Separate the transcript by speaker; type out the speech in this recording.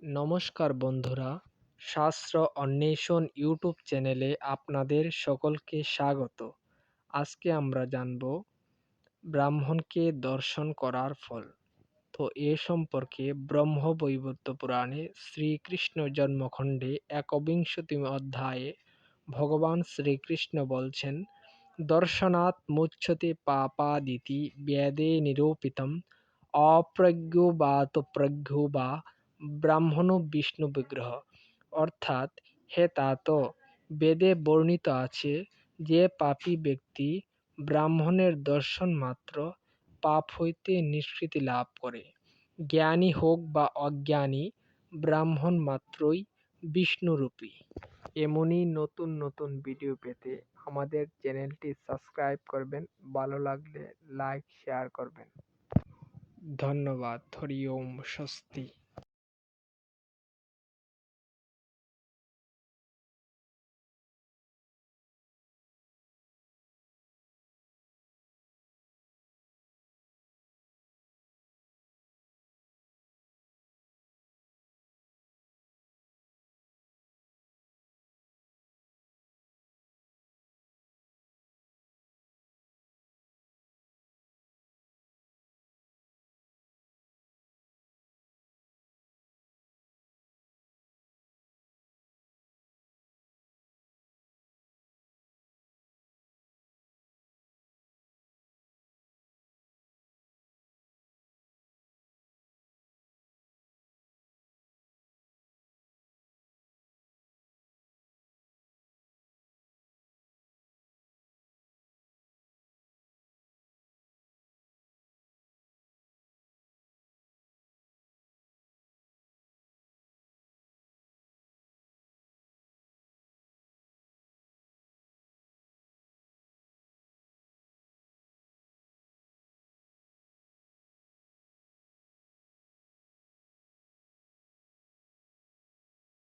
Speaker 1: নমস্কার বন্ধুরা, শাস্ত্র অন্বেষণ ইউটিউব চ্যানেলে আপনাদের সকলকে স্বাগত। আজকে আমরা জানব ব্রাহ্মণকে দর্শন করার ফল। তো এ সম্পর্কে ব্রহ্মবৈবর্ত পুরাণে শ্রীকৃষ্ণ জন্মখণ্ডে ১বিংশতিতম অধ্যায়ে ভগবান শ্রীকৃষ্ণ বলছেন, দর্শনাৎ মুচ্যতে পাপাদিতি বেদে নিরূপিতম অপ্রজ্ঞো বা তো প্রজ্ঞো বা ব্রাহ্মণ বিষ্ণু বিগ্রহ। অর্থাৎ, হে তাত, বেদে বর্ণিত আছে যে পাপী ব্যক্তি ব্রাহ্মণের দর্শন মাত্র পাপ হইতে নিষ্কৃতি লাভ করে। জ্ঞানী হোক বা অজ্ঞানী, ব্রাহ্মণ মাত্রই বিষ্ণুরূপী। এমনই নতুন নতুন ভিডিও পেতে আমাদের চ্যানেলটি সাবস্ক্রাইব করবেন, ভালো লাগলে লাইক শেয়ার করবেন। ধন্যবাদ। হরি ওম স্বস্তি।